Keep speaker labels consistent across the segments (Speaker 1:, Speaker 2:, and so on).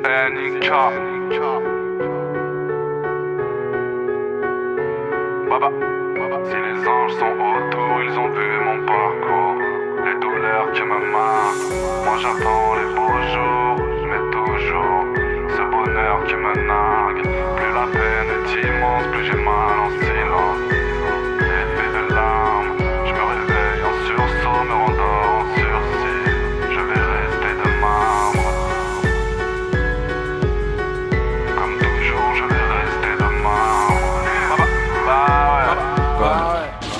Speaker 1: Nika. Baba. Si les anges sont autour, ils ont vu mon parcours. Les douleurs qui me marquent. Moi j'attends les beaux jours, mais toujours ce bonheur qui me nargue. Plus la peine est immense, plus j'ai mal en silence. Effet de larmes, je me réveille en sursaut, me rendors en sursis. Je vais rester de marbre. Comme toujours, je vais rester de marbre.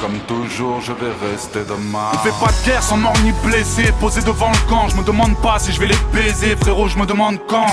Speaker 1: Comme toujours, je vais rester de marbre.
Speaker 2: On fait pas de guerre sans mort ni blessé. Posé devant le camp, je me demande pas si je vais les baiser. Frérot, je me demande quand.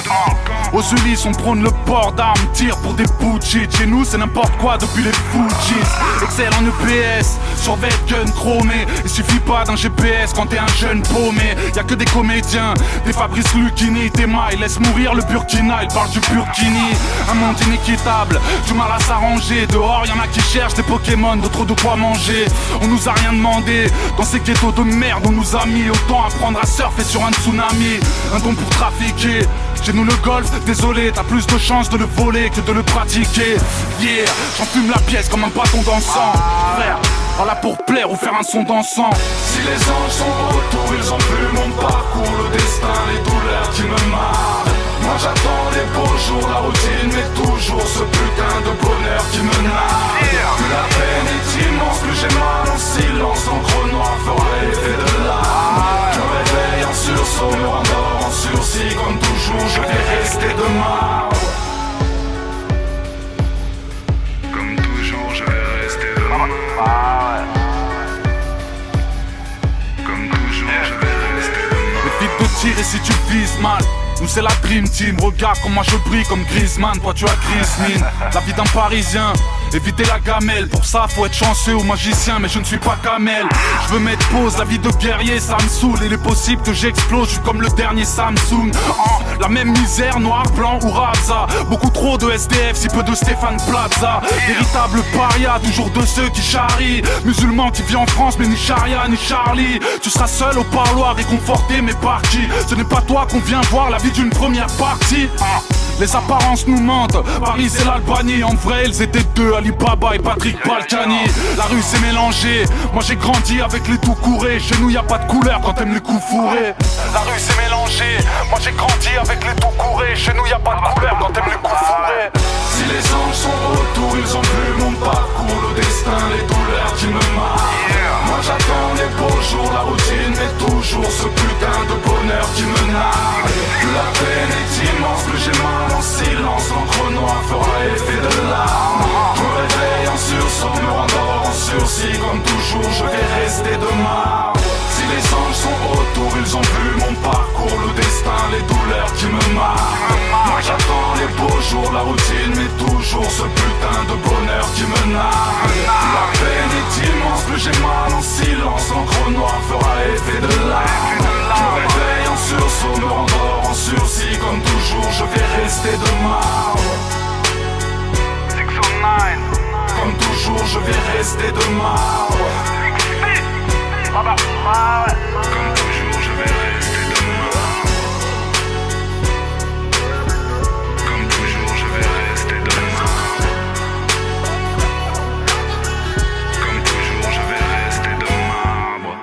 Speaker 2: Aux Ulysses, on prône le port d'armes, tire pour des putschis. Chez nous, c'est n'importe quoi depuis les Fujis. Excel en EPS, survêt gun chromé. Il suffit pas d'un GPS quand t'es un jeune paumé. Y'a que des comédiens, des Fabrice Lucchini. Des mailles, laisse mourir le Burkina, il parle du Burkini. Un monde inéquitable, du mal à s'arranger. Dehors, y'en a qui cherchent des Pokémon, d'autres de quoi manger. On nous a rien demandé, dans ces ghettos de merde on nous a mis. Autant apprendre à surfer sur un tsunami. Un don pour trafiquer, chez nous le golf, désolé, t'as plus de chances de le voler que de le pratiquer. Yeah, j'en fume la pièce comme un bâton dansant. Frère, pas là pour plaire ou faire un son dansant.
Speaker 1: Si les anges sont autour, ils ont vu mon parcours. Le destin, les douleurs qui me marquent. Moi j'attends les beaux jours, la routine, mais toujours ce putain de bonheur qui me nargue. Plus la peine est immense, plus j'ai mal en silence. L'encre noire fera effet de larmes. Je me réveille en sursaut, me rendors en sursis. Comme toujours, je vais rester de marbre. Comme toujours, je vais rester de marbre. Comme toujours, je vais rester de marbre.
Speaker 2: Évite de tirer si tu vises mal. Nous c'est la Dream Team, regarde comment je brille comme Griezmann. Toi tu as Griezmann, la vie d'un Parisien. Éviter la gamelle, pour ça faut être chanceux ou magicien. Mais je ne suis pas Kamel. Je veux mettre pause, la vie de guerrier ça me saoule. Il est possible que j'explose, je suis comme le dernier Samsung. La même misère, noir, blanc ou Raza. Beaucoup trop de SDF, si peu de Stéphane Plaza. Véritable paria, toujours de ceux qui charrient. Musulman qui vit en France mais ni charia ni Charlie. Tu seras seul au parloir, réconforté mais par qui? Ce n'est pas toi qu'on vient voir, la vie d'une première partie. Les apparences nous mentent, Paris c'est l'Albanie. En vrai ils étaient deux, Ali Baba et Patrick Balkany. La rue s'est mélangée, moi j'ai grandi avec les tout courés. Chez nous y a pas de couleur quand t'aimes les coups fourrés. La rue s'est mélangée, moi j'ai grandi avec les tout courés. Chez nous y a pas de couleur quand t'aimes les coups fourrés.
Speaker 1: Si les anges sont autour, ils ont vu mon parcours. Le destin, les douleurs qui me marquent. Moi j'attends les beaux jours, la routine, mais toujours ce putain de bonheur qui me nargue. Plus la peine est immense, plus j'ai mal en silence. L'encre noire fera effet de larmes. Je me réveille en sursaut, me rendors en sursis. Comme toujours, je vais rester de marbre. Si les anges sont autour, ils ont vu mon parcours. Le destin, les douleurs qui me marquent. Moi j'attends les beaux jours, la routine, mais toujours ce putain de bonheur qui me nargue. La peine est immense, plus j'ai mal en silence. L'encre noire fera effet de larmes. Je me réveille en sursaut, me rendors en sursis. Comme toujours, je vais rester de marbre. 609. Comme toujours, je vais rester de marbre. Comme toujours, je vais rester de marbre. Comme toujours, je vais rester de marbre. Comme toujours, je vais rester de marbre.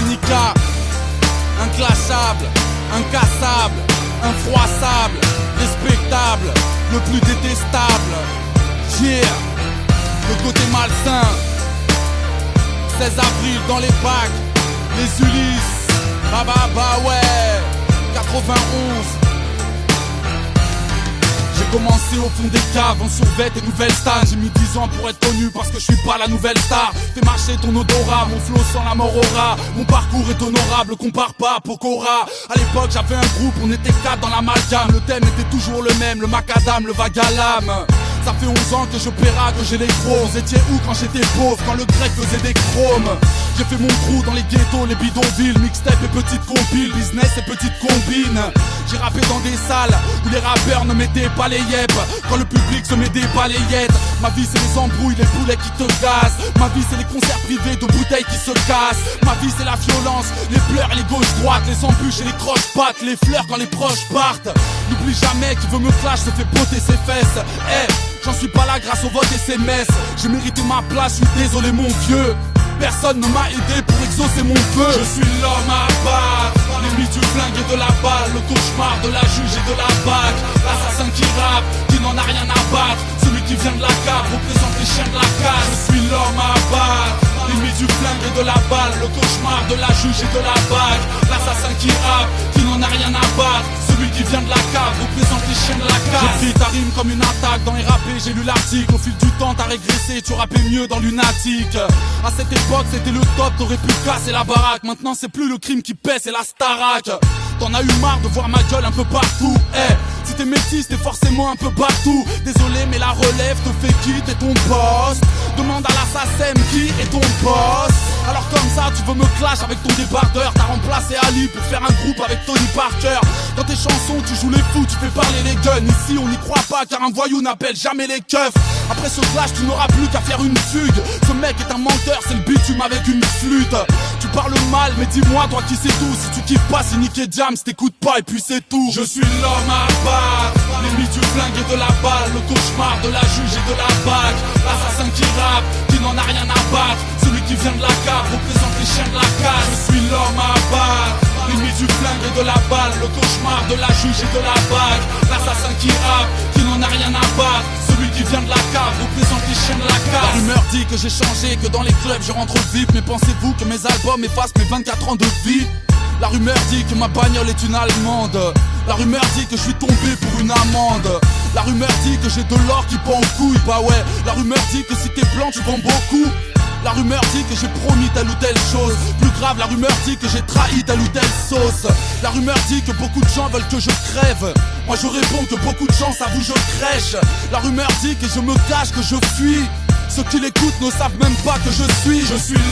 Speaker 3: Nika, inclassable, incassable, infroissable, respectable, le plus détestable. Yeah, le côté malsain. 16 avril dans les bacs, les Ulysses, bah ouais, 91. J'ai commencé au fond des caves, en survêt et nouvelles stars. J'ai mis 10 ans pour être connu parce que je suis pas la nouvelle star. Fais marcher ton odorat, mon flow sans la mort aura. Mon parcours est honorable, compare pas à Pokora. À l'époque j'avais un groupe, on était 4 dans l'amalgame. Le thème était toujours le même, le macadam, le vague à l'âme. Ça fait 11 ans que j'opéra, que j'ai les gros. Vous étiez où quand j'étais pauvre, quand le grec faisait des chromes? J'ai fait mon trou dans les ghettos, les bidonvilles, mixtape et petites compiles, business et petites combines. J'ai rappé dans des salles où les rappeurs ne mettaient pas les yep, quand le public se met des balayettes. Ma vie c'est les embrouilles, les poulets qui te gazent. Ma vie c'est les concerts privés de bouteilles qui se cassent. Ma vie c'est la violence, les pleurs et les gauches-droites, les embûches et les croche-pattes, les fleurs quand les proches partent. N'oublie jamais qui veut me clash se fait botter ses fesses. J'en suis pas là grâce au vote SMS. J'ai mérité ma place, je suis désolé mon vieux. Personne ne m'a aidé pour exaucer mon feu. Je suis l'homme à battre, l'ennemi du flingue et de la balle, le cauchemar de la juge et de la bague, l'assassin qui rappe, qui n'en a rien à battre, celui qui vient de la cave, représente les chiens de la casse. Je suis l'homme à battre, l'ennemi du flingue et de la balle, le cauchemar de la juge et de la bague, l'assassin qui rappe, qui n'en a rien à battre, celui qui vient de la cave, représente les chiens de la casse. J'ai pris ta rime comme une attaque dans les rappés, j'ai lu l'article. Au fil du temps t'as régressé, tu rappais mieux dans lunatique. À cette époque c'était le top, t'aurais pu casser la baraque. Maintenant c'est plus le crime qui paie, c'est la Starac. T'en as eu marre de voir ma gueule un peu partout. Si t'es métis, t'es forcément un peu partout. Désolé mais la relève te fait quitter ton poste. Demande à l'assassin qui est ton boss. Alors comme ça tu veux me clash avec ton débardeur. T'as remplacé Ali pour faire un groupe avec Tony Parker. Dans tes chansons tu joues les fous, tu fais parler les guns. Ici on n'y croit pas car un voyou n'appelle jamais les keufs. Après ce clash tu n'auras plus qu'à faire une fugue. Ce mec est un menteur, c'est le bitume avec une flûte. Tu parles mal mais dis-moi toi qui sais tout. Si tu kiffes pas c'est niquer Jams, t'écoutes pas et puis c'est tout. Je suis l'homme à battre, l'ennemi du flingue et de la balle, le cauchemar de la juge et de la bague, l'assassin qui rappe, qui n'en a rien à battre, celui qui vient de la cave, représente les chiens de la casse. Je suis l'homme à battre, l'ennemi du flingue et de la balle, le cauchemar de la juge et de la bague, l'assassin qui rappe, qui n'en a rien à battre, celui qui vient de la cave, représente les chiens de la casse. La rumeur dit que j'ai changé, que dans les clubs je rentre vite. Mais pensez-vous que mes albums effacent mes 24 ans de vie? La rumeur dit que ma bagnole est une allemande. La rumeur dit que je suis tombé pour une amende. La rumeur dit que j'ai de l'or qui pend en couille. Bah ouais, la rumeur dit que si t'es blanc tu vends beaucoup. La rumeur dit que j'ai promis telle ou telle chose. Plus grave, la rumeur dit que j'ai trahi telle ou telle sauce. La rumeur dit que beaucoup de gens veulent que je crève. Moi je réponds que beaucoup de gens s'avouent je crèche. La rumeur dit que je me cache, que je fuis. Ceux qui l'écoutent ne savent même pas que je suis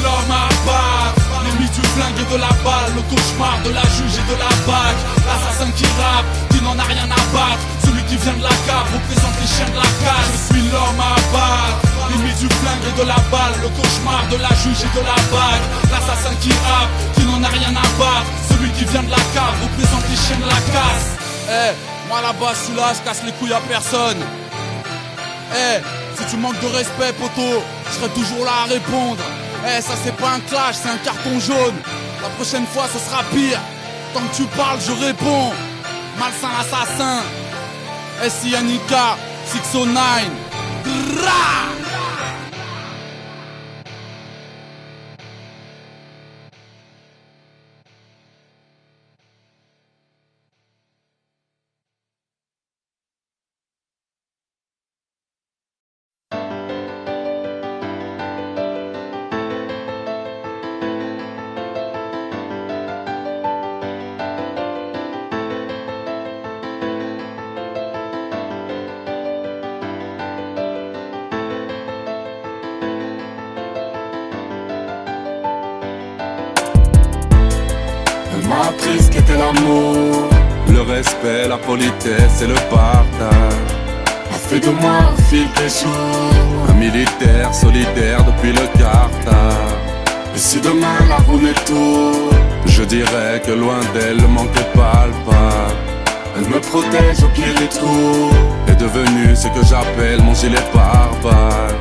Speaker 3: l'homme à battre, l'ennemi du flingue et de la balle, le cauchemar de la juge et de la bague, l'assassin qui rappe, qui n'en a rien à battre, celui qui vient de la cave, représente les chiens de la casse. Je suis l'homme à battre, l'ennemi du flingue et de la balle, le cauchemar de la juge et de la bague, l'assassin qui rappe, qui n'en a rien à battre, celui qui vient de la cave, représente les chiens de la casse. Moi là-bas je suis là, je casse les couilles à personne. Si tu manques de respect, poteau, je serai toujours là à répondre. Ça c'est pas un clash, c'est un carton jaune. La prochaine fois ce sera pire. Tant que tu parles, je réponds. Malsain assassin. S.I.N.I.K. 609. Drrrah.
Speaker 1: m'a appris ce qu'était l'amour,
Speaker 2: le respect, la politesse et le partage.
Speaker 1: a fait de moi au fil des jours
Speaker 2: Un militaire solidaire depuis le Carthage.
Speaker 1: Et si demain la roue met tout,
Speaker 2: Je dirais que loin d'elle le manque est palpable.
Speaker 1: elle me protège au pied des trous.
Speaker 2: Est devenu ce que j'appelle mon gilet pare-balles.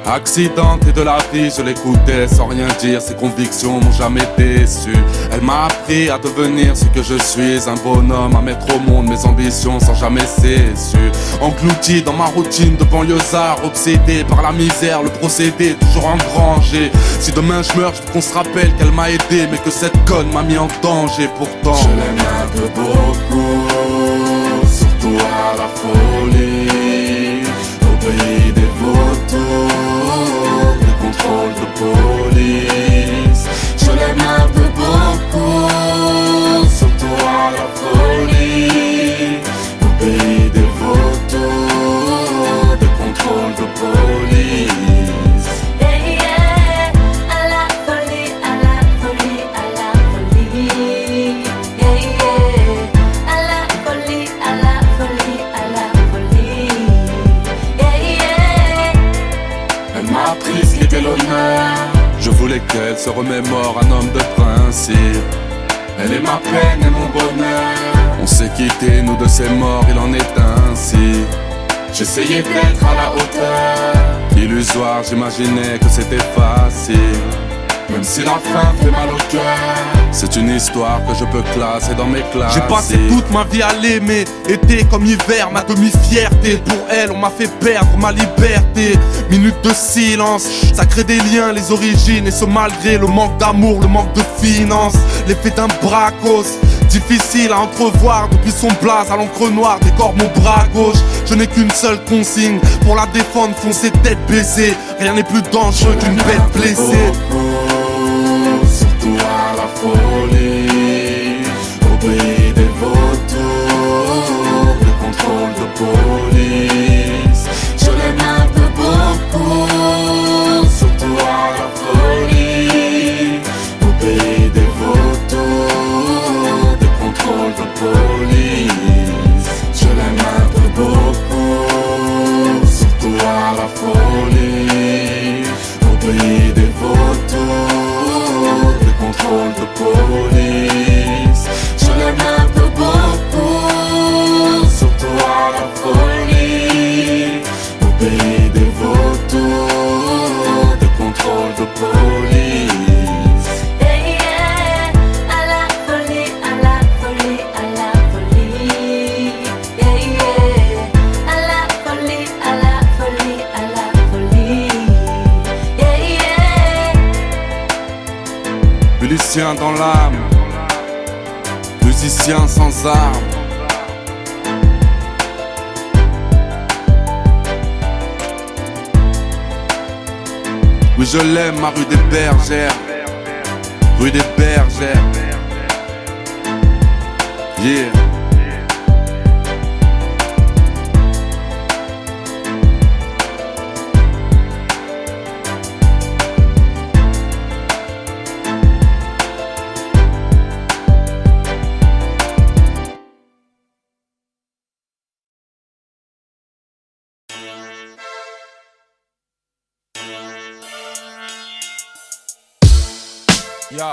Speaker 2: Accidenté de la vie, je l'écoutais sans rien dire. Ses convictions m'ont jamais déçu. Elle m'a appris à devenir ce que je suis, un bonhomme à mettre au monde mes ambitions sans jamais cesser. Englouti dans ma routine de banlieusard, obsédé par la misère, le procédé toujours engrangé. Si demain je meurs, je veux qu'on se rappelle qu'elle m'a aidé, mais que cette conne m'a mis en danger pourtant.
Speaker 1: Je l'aime un peu beaucoup, surtout à la folie, au pays des vautours, des contrôles de police. Je l'aime un peu beaucoup, surtout à la folie, au pays des vautours, des contrôles
Speaker 4: police.
Speaker 5: Je voulais qu'elle se remémore un homme de principe.
Speaker 4: Elle est ma peine et mon bonheur.
Speaker 5: On s'est quitté, nous de ces morts, il en est ainsi.
Speaker 4: J'essayais d'être à la hauteur.
Speaker 5: Illusoire, j'imaginais que c'était facile.
Speaker 4: Même si la fin fait mal au cœur.
Speaker 5: C'est une histoire que je peux classer dans mes classes.
Speaker 3: J'ai passé toute ma vie à l'aimer, été comme hiver, ma demi-fierté. Pour elle, on m'a fait perdre ma liberté. Minute de silence, ça crée des liens, les origines. Et ce malgré le manque d'amour, le manque de finances. L'effet d'un bracos, difficile à entrevoir. Depuis son blaze à l'encre noire, décore mon bras gauche. Je n'ai qu'une seule consigne, pour la défendre, foncer tête baissée. Rien n'est plus dangereux qu'une bête blessée.
Speaker 4: Surtout à la folie, au pays des vautours, le contrôle de police. Je l'aime un peu beaucoup, surtout à la folie, au pays des vautours, le contrôle de police. Je l'aime un peu beaucoup, surtout à la folie, au pays des vautours. Contrôle de police. Je l'aime un peu beaucoup, surtout à la folie, au pays des vautours, de contrôle de police.
Speaker 6: À la folie, à la folie, à la folie. À la folie, à la folie, à la folie.
Speaker 5: Musicien dans l'âme, musicien sans armes. Oui, je l'aime, ma rue des Bergères, rue des Bergères. Yeah. Yeah.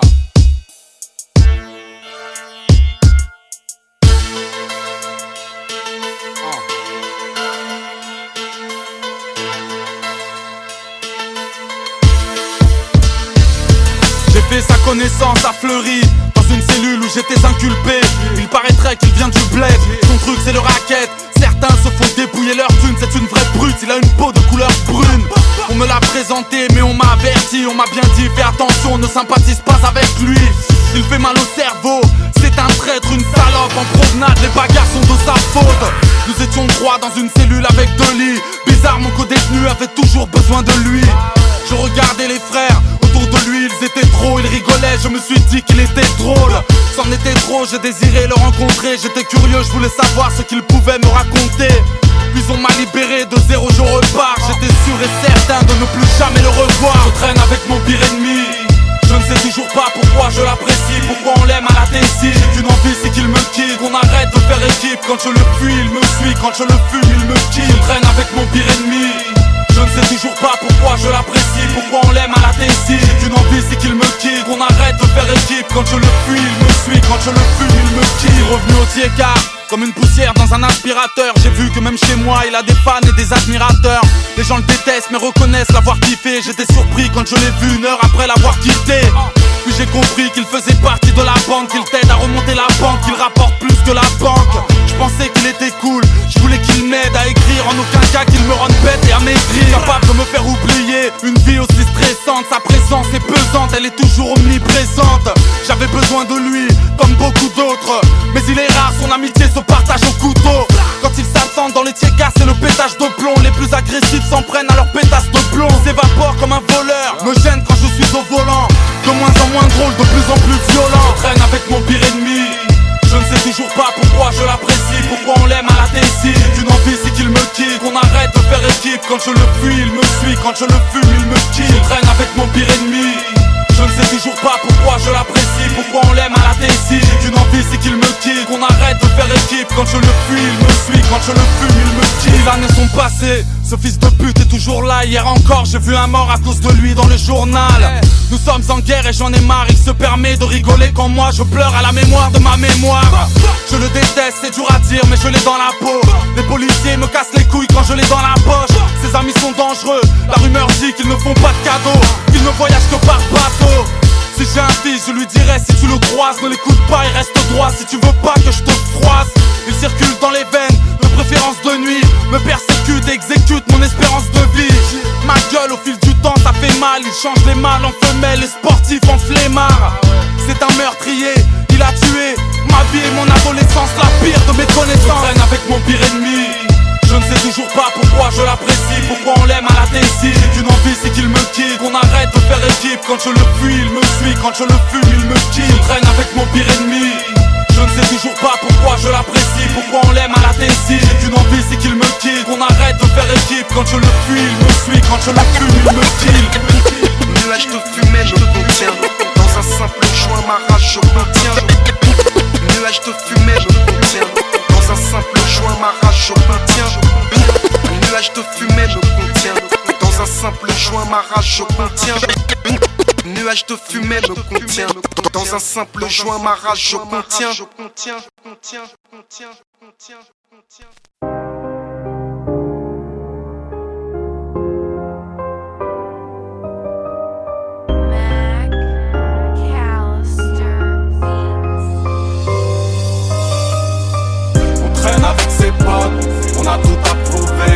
Speaker 3: J'ai fait sa connaissance à Fleury, dans une cellule où j'étais inculpé. Il paraîtrait qu'il vient du bled, son truc c'est le racket. Certains se font dépouiller leur thune, c'est une vraie brute, il a une peau de couleur brune. On me l'a présenté mais on m'a averti, on m'a bien dit fais attention, ne sympathise pas avec lui. Il fait mal au cerveau, c'est un traître, une salope. En promenade, les bagarres sont de sa faute. Nous étions trois dans une cellule avec deux lits. Bizarre, mon co-détenu avait toujours besoin de lui. Je regardais les frères, autour de lui ils étaient trop. Ils rigolaient, je me suis dit qu'il était drôle. C'en était trop, j'ai désiré le rencontrer. J'étais curieux, je voulais savoir ce qu'il pouvait me raconter. Puis on m'a libéré, de zéro je repars. J'étais sûr et certain de ne plus jamais le revoir. Je traîne avec mon pire ennemi. Je ne sais toujours pas pourquoi je l'apprécie, pourquoi on l'aime à la Tessie. J'ai qu'une envie, c'est qu'il me quitte, qu'on arrête de faire équipe. Quand je le fuis, il me suit, quand je le fume, il me quitte. Je traîne avec mon pire ennemi. Je ne sais toujours pas pourquoi je l'apprécie, pourquoi on l'aime à la Tessie. J'ai qu'une envie, c'est qu'il me quitte, qu'on arrête de faire équipe. Quand je le fuis, il me suit, quand je le fume, il me quitte. Revenu au tiers-quart, comme une poussière dans un aspirateur. J'ai vu que même chez moi il a des fans et des admirateurs. Les gens le détestent mais reconnaissent l'avoir kiffé. J'étais surpris quand je l'ai vu une heure après l'avoir quitté. Puis j'ai compris qu'il faisait partie de la banque, qu'il t'aide à remonter la banque, qu'il rapporte plus que la banque. Je pensais qu'il était cool, je voulais qu'il m'aide à écrire, en aucun cas qu'il me rende bête et à maigrir. Capable de me faire oublier une vie aussi stressante. Sa présence est pesante, elle est toujours omniprésente. J'avais besoin de lui, comme beaucoup d'autres, mais il est rare, son amitié se partage au couteau. Quand il s'absente dans les tiers-quarts, c'est le pétage de plomb. Les plus agressifs s'en prennent à leur pétasse de plomb. S'évapore comme un voleur, me gêne quand je suis au volant. De moins en moins drôle, de plus en plus violent. Je traîne avec mon pire ennemi. Je ne sais toujours pas pourquoi je l'apprécie, pourquoi on l'aime à la Tessie. J'ai qu'une envie, c'est qu'il me quitte, qu'on arrête de faire équipe. quand je le fuis, il me suit, quand je le fume, il me quitte. Je traîne avec mon pire ennemi. Je ne sais toujours pas pourquoi je l'apprécie, pourquoi on l'aime à la Tessie. J'ai qu'une envie, c'est qu'il me quitte, qu'on arrête de faire équipe. Quand je le fuis, il me suit, quand je le fume, il me quitte. Les années sont passées, ce fils de pute est toujours là. Hier encore, j'ai vu un mort à cause de lui dans le journal. Nous sommes en guerre et j'en ai marre, il se permet de rigoler quand moi je pleure à la mémoire de ma mémoire. Je le déteste, c'est dur à dire, mais je l'ai dans la peau. Les policiers me cassent les couilles quand je l'ai dans la poche. Ses amis sont dangereux, la rumeur dit qu'ils ne font pas de cadeaux, qu'ils ne voyagent que par bateau. Si j'ai un fils, je lui dirais si tu le croises, ne l'écoute pas, il reste droit. Si tu veux pas que je te froisse, il circule dans les veines, de préférence de nuit. Me persécute et exécute mon espérance de vie. Ma gueule au fil du temps, ça fait mal. Il change les mâles en femelles, les sportifs en flemmards. C'est un meurtrier, il a tué ma vie et mon adolescence, la pire de mes connaissances. Je traîne avec mon pire ennemi. Je ne sais toujours pas pourquoi je l'apprécie, pourquoi on l'aime à la Tessie. J'ai qu'une envie, c'est qu'il me quitte, qu'on arrête de faire équipe. Quand je le fuis, il me suit, quand je le fume, il me quitte. Je traîne avec mon pire ennemi. Je ne sais toujours pas pourquoi je l'apprécie, pourquoi on l'aime à la Tessie. J'ai qu'une envie, c'est qu'il me quitte, qu'on arrête de faire équipe. Quand je le fuis, il me suit, quand je le fume, il me quitte.
Speaker 7: Nuage de fumée me contient, dans un simple joint ma rage je contiens. Nuage de fumée me contient, dans un simple joint ma rage je contiens. Nuage de fumée me contient, dans un simple joint ma rage je contiens. Nuage de fumée me contient, dans un simple joint ma rage je contiens.
Speaker 1: Avec ses potes, on a tout approuvé.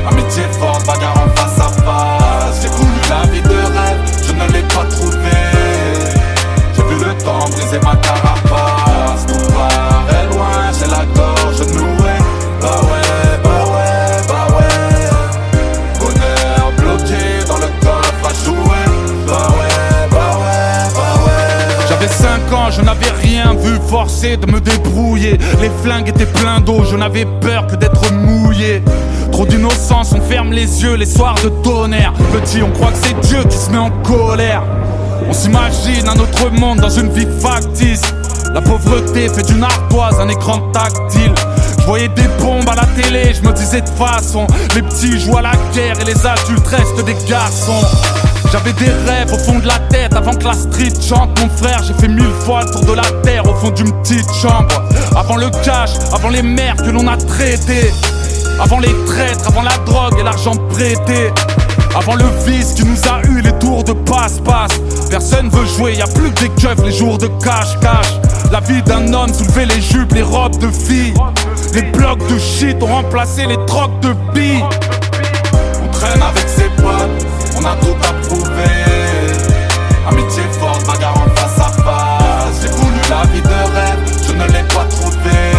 Speaker 1: Amitié forte, bagarre en face à face. J'ai voulu la vie de rêve, je ne l'ai pas trouvée. J'ai vu le temps briser ma carapace. Tout paraît loin, j'ai la gorge nouée. Bah ouais, bah ouais, bah ouais. Bonheur bloqué dans le coffre à jouer. Bah ouais, bah ouais, bah ouais.
Speaker 3: J'avais 5 ans, je n'avais rien vu, forcé de me débrouiller. Les flingues étaient pleins d'eau, je n'avais peur que d'être mouillé. Trop d'innocence, on ferme les yeux les soirs de tonnerre. Petit, on croit que c'est Dieu qui se met en colère. On s'imagine un autre monde dans une vie factice. La pauvreté fait d'une ardoise un écran tactile. Je voyais des bombes à la télé, je me disais de façon, les petits jouent à la guerre et les adultes restent des garçons. J'avais des rêves au fond de la tête avant que la street chante. Mon frère, j'ai fait 1000 fois le tour de la terre au fond d'une petite chambre. Avant le cash, avant les mères que l'on a traitées, avant les traîtres, avant la drogue et l'argent prêté, avant le vice qui nous a eu les tours de passe-passe. Personne veut jouer, y'a plus que des keufs les jours de cash-cash. La vie d'un homme soulevait les jupes, les robes de filles. Les blocs de shit ont remplacé les trocs de billes.
Speaker 1: On traîne avec ses potes, on a tout approuvé. Amitié forte, bagarre en face à face. J'ai voulu la vie de rêve, je ne l'ai pas trouvée.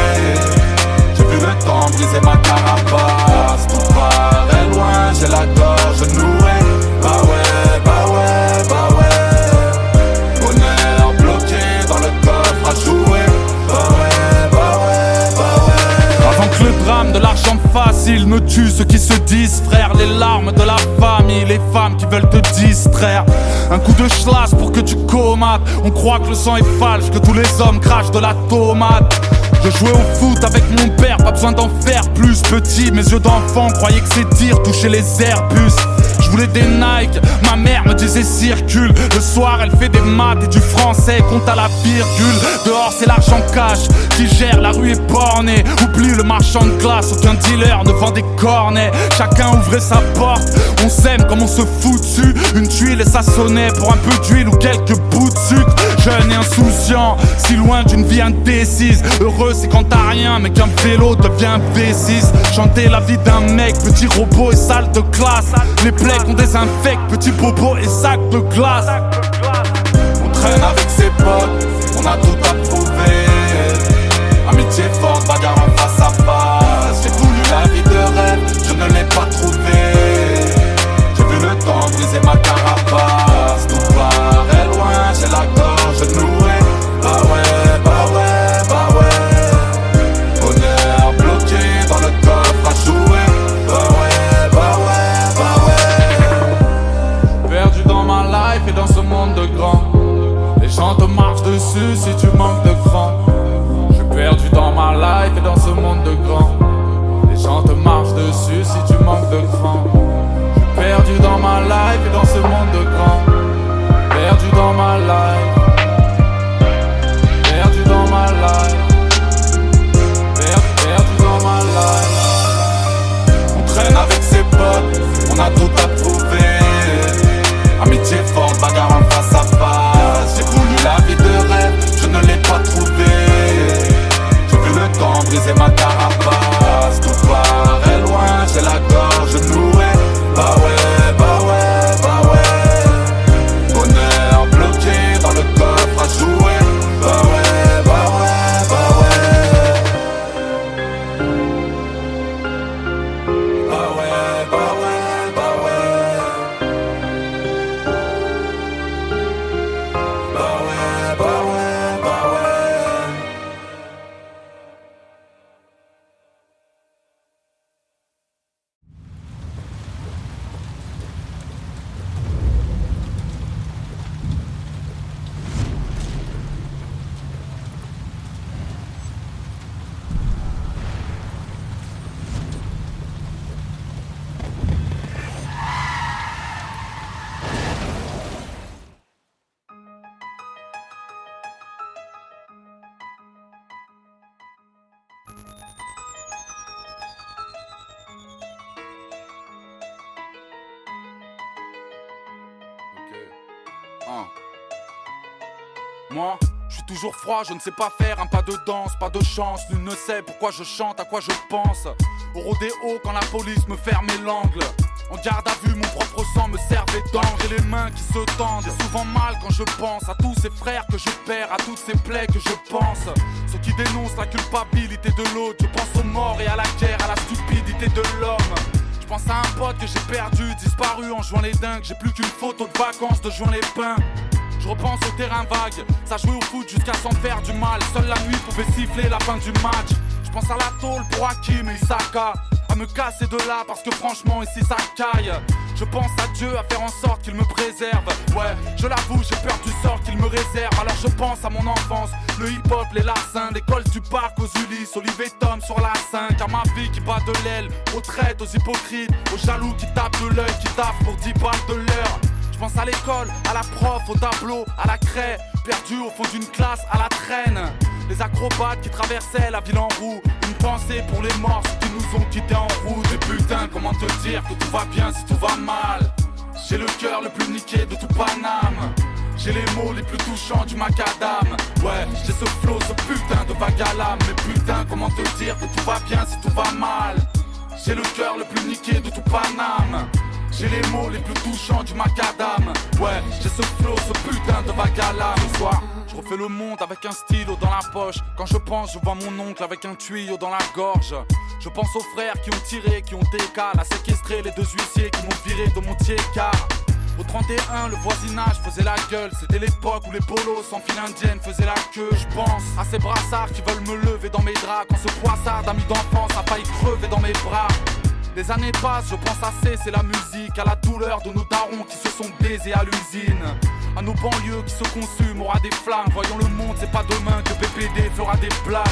Speaker 1: J'ai vu le temps briser ma carapace. Tout paraît loin, j'ai la gorge nouée. Bah ouais, bah ouais, bah ouais. Bonheur bloqué dans le coffre à jouer. Bah ouais, bah ouais, bah ouais.
Speaker 3: Avant que le drame de l'argent facile ne tue ceux qui se disent frères. Les larmes de la famille, les femmes qui veulent te distraire. Un coup de schlass pour que tu comates. On croit que le sang est falche, que tous les hommes crachent de la tomate. Je jouais au foot avec mon père, pas besoin d'en faire plus. Petit, mes yeux d'enfant croyaient que c'est dire toucher les Airbus. Je voulais des Nike, ma mère me disait circule. Le soir elle fait des maths et du français, compte à la virgule. Dehors c'est l'argent cash qui gère, la rue est bornée. Oublie le marchand de glace, aucun dealer ne vend des cornets. Chacun ouvrait sa porte, on s'aime comme on se fout dessus. Une tuile et ça sonnait pour un peu d'huile ou quelques bouts de sucre. Jeune et insouciant, si loin d'une vie indécise. Heureux c'est quand t'as rien mais qu'un vélo devient V6. Chanter la vie d'un mec, petit robot et salle de classe. Les plaies qu'on désinfecte, petit bobo et sac de glace.
Speaker 1: On traîne avec ses potes, on a tout approuvé. Amitié forte, bagarre en face à face. J'ai voulu la vie de rêve, je ne l'ai pas trouvée. J'ai vu le temps briser ma carapace. Tout paraît loin, j'ai la gorge nouée. Bah ouais, bah ouais, bah ouais. Bonheur bloqué dans le coffre à jouer. Bah ouais.
Speaker 2: Moi, je suis toujours froid, je ne sais pas faire un pas de danse, pas de chance. Nul ne sait pourquoi je chante, à quoi je pense. Au rodéo quand la police me fermait l'angle. En garde à vue, mon propre sang me servait d'angle. J'ai les mains qui se tendent, j'ai souvent mal quand je pense à tous ces frères que je perds, à toutes ces plaies que je pense. Ceux qui dénoncent la culpabilité de l'autre. Je pense aux morts et à la guerre, à la stupidité de l'homme. Je pense à un pote que j'ai perdu, disparu en jouant les dingues. J'ai plus qu'une photo de vacances de juin les pins. Je repense au terrain vague, ça jouait au foot jusqu'à s'en faire du mal. Seule la nuit pouvait siffler la fin du match. Je pense à la tôle pour Hakim et Isaka, à me casser de là parce que franchement ici ça caille. Je pense à Dieu, à faire en sorte qu'il me préserve. Ouais, je l'avoue, j'ai peur du sort qu'il me réserve. Alors je pense à mon enfance, le hip-hop, les larcins, l'école du parc aux Ulysses, Olivier Tom sur la 5. À ma vie qui bat de l'aile, aux traites, aux hypocrites, aux jaloux qui tapent de l'œil, qui taffent pour 10 balles de l'heure. Je pense à l'école, à la prof, au tableau, à la craie, perdu au fond d'une classe, à la traîne. Les acrobates qui traversaient la ville en roue. Une pensée pour les morts, ceux qui nous ont quittés en route. Et putain, comment te dire que tout va bien si tout va mal. J'ai le cœur le plus niqué de tout Paname. J'ai les mots les plus touchants du macadam. Ouais, j'ai ce flow, ce putain de vague à l'âme. Mais putain, comment te dire que tout va bien si tout va mal. J'ai le cœur le plus niqué de tout Paname. J'ai les mots les plus touchants du macadam. Ouais, j'ai ce flow, ce putain de vague à l'âme. Ce soir, je refais le monde avec un stylo dans la poche. Quand je pense, je vois mon oncle avec un tuyau dans la gorge. Je pense aux frères qui ont tiré, qui ont décalé, à séquestrer les 2 huissiers qui m'ont viré de mon tiers-quart. Au 31, le voisinage faisait la gueule. C'était l'époque où les polos sans file indienne faisaient la queue. Je pense à ces brassards qui veulent me lever dans mes draps. Quand ce poissard d'amis d'enfance a failli crever dans mes bras. Les années passent, je pense à cesser la musique, à la douleur de nos darons qui se sont baisés à l'usine, à nos banlieues qui se consument, aura des flammes. Voyons le monde, c'est pas demain que PPD fera des blagues.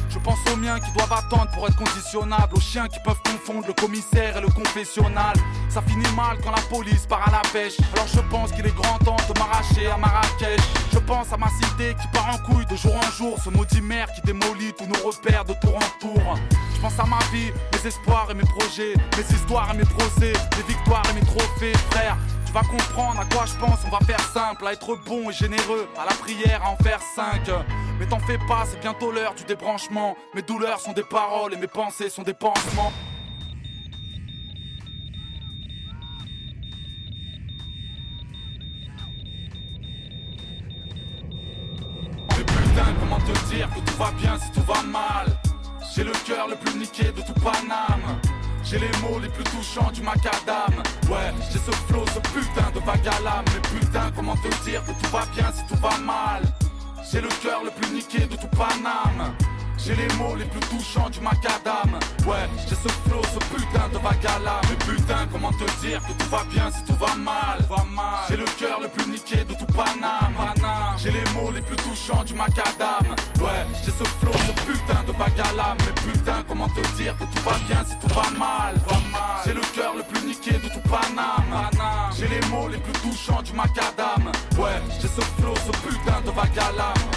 Speaker 2: Je pense aux miens qui doivent attendre pour être conditionnables, aux chiens qui peuvent confondre le commissaire et le confessionnal. Ça finit mal quand la police part à la pêche. Alors je pense qu'il est grand temps de m'arracher à Marrakech. Je pense à ma cité qui part en couille de jour en jour, ce maudit maire qui démolit tous nos repères de tour en tour. Je pense à ma vie, mes espoirs et mes projets, mes histoires et mes procès, mes victoires et mes trophées, frère. Tu vas comprendre à quoi je pense, on va faire simple, à être bon et généreux, à la prière à en faire 5. Mais t'en fais pas, c'est bientôt l'heure du débranchement. Mes douleurs sont des paroles et mes pensées sont des pansements. Mais putain, comment te dire que tout va bien si tout va mal. J'ai le cœur le plus niqué de tout Paname. J'ai les mots les plus touchants du macadam. Ouais, j'ai ce flow, ce putain de vague à l'âme. Mais putain, comment te dire que tout va bien si tout va mal. J'ai le cœur le plus niqué de tout Paname. J'ai les mots les plus touchants du macadam. Ouais, j'ai ce flow, ce putain de vague à l'âme. Mais putain, comment te dire que tout va bien si tout va mal. J'ai le cœur le plus niqué de tout Paname. J'ai les mots les plus touchants du macadam. Ouais, j'ai ce flow, ce putain de vague à l'âme. Mais putain, comment te dire que tout va bien si tout va mal. J'ai le cœur le plus niqué de tout Paname. J'ai les mots les plus touchants du macadam. Ouais, j'ai ce flow, ce putain de vague à l'âme.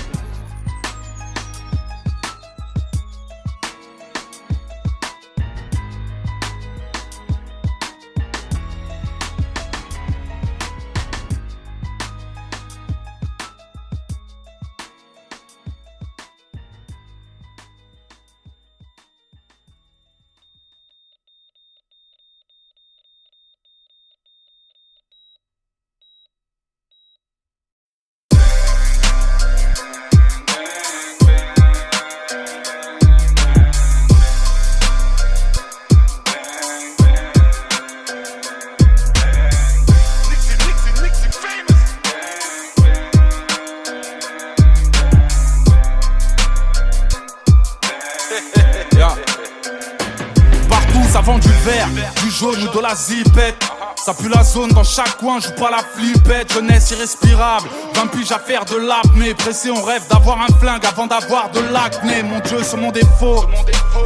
Speaker 2: Du jaune ou de la zipette. Ça pue la zone dans chaque coin, joue pas la flippette. Jeunesse irrespirable, 20 piges à faire de l'apnée. Pressé, on rêve d'avoir un flingue avant d'avoir de l'acné. Mon Dieu, sur mon défaut,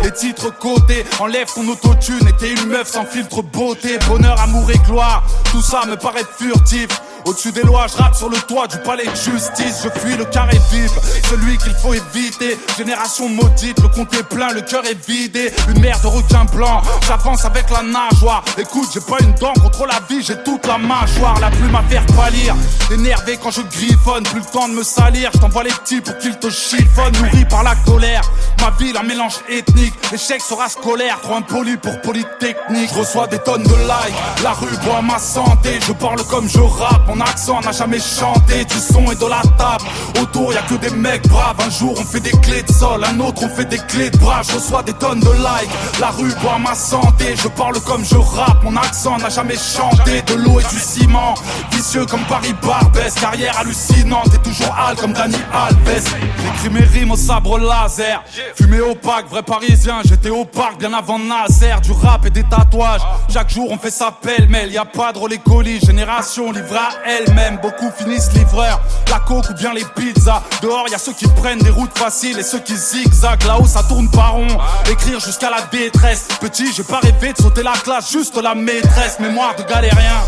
Speaker 2: les titres cotés. Enlève ton autotune et t'es une meuf sans filtre beauté. Bonheur, amour et gloire, tout ça me paraît furtif.
Speaker 3: Au-dessus des lois, je rappe sur le toit du palais de justice. Je fuis le carré vide, celui qu'il faut éviter. Génération maudite, le compte est plein, le cœur est vidé. Une mer de requin blanc, j'avance avec la nageoire. Écoute, j'ai pas une dent contre la vie, j'ai toute la mâchoire. La plume à faire pâlir, énervé quand je griffonne. Plus le temps de me salir, je t'envoie les petits pour qu'ils te chiffonnent. Nourri par la colère, ma ville un mélange ethnique. L'échec sera scolaire, trop impoli pour polytechnique. Je reçois des tonnes de likes, la rue boit ma santé. Je parle comme je rappe, mon accent n'a jamais chanté. Du son et de la table, autour y'a que des mecs braves. Un jour on fait des clés de sol, un autre on fait des clés de bras. Je reçois des tonnes de likes, la rue boit ma santé. Je parle comme je rappe, mon accent n'a jamais chanté. De l'eau et du ciment, vicieux comme Paris-Barbès. Carrière hallucinante et toujours hâle comme Dani Alves. J'écris mes rimes au sabre laser, fumé opaque, vrai parisien. J'étais au parc bien avant Nazer. Du rap et des tatouages, chaque jour on fait sa pêle-mêle. Y'a pas de relais colis, génération livrée à elle-même. Beaucoup finissent livreurs, la coke ou bien les pizzas. Dehors y'a ceux qui prennent des routes faciles et ceux qui zigzaguent. Là-haut ça tourne pas rond, écrire jusqu'à la détresse. Petit j'ai pas rêvé de sauter la classe, juste la maîtresse. Mémoire de galérien,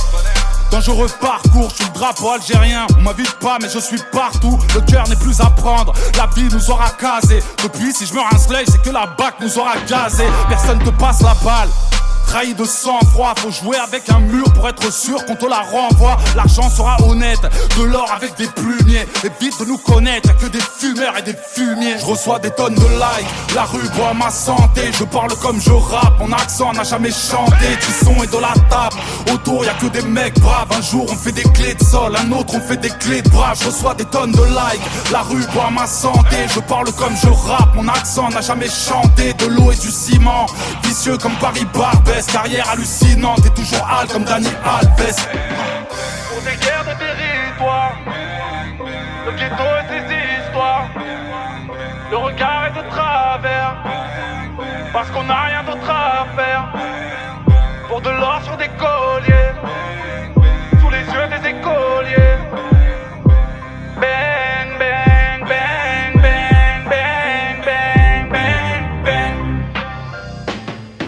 Speaker 3: dangereux parcours, je suis le drapeau algérien. On m'invite pas mais je suis partout, le cœur n'est plus à prendre. La vie nous aura casé, depuis si je meurs un slave c'est que la BAC nous aura gazé. Personne te passe la balle, trahi de sang-froid, faut jouer avec un mur pour être sûr qu'on te la renvoie. L'argent sera honnête, de l'or avec des plumiers. Évite de nous connaître, y'a que des fumeurs et des fumiers. Je reçois des tonnes de likes, la rue boit ma santé. Je parle comme je rappe, mon accent n'a jamais chanté. Du son et de la table, autour y'a que des mecs braves. Un jour on fait des clés de sol, un autre on fait des clés de bras. Je reçois des tonnes de likes, la rue boit ma santé. Je parle comme je rappe, mon accent n'a jamais chanté. De l'eau et du ciment, vicieux comme Paris-Barbès. Carrière hallucinante et toujours hâle comme Dani Alves.
Speaker 2: Pour des guerres de territoire, le ghetto et ses histoires, le regard est de travers, parce qu'on n'a rien d'autre à faire. Pour de l'or sur des colliers, sous les yeux des écoliers. Bang, bang, bang, bang, bang, bang, bang, bang.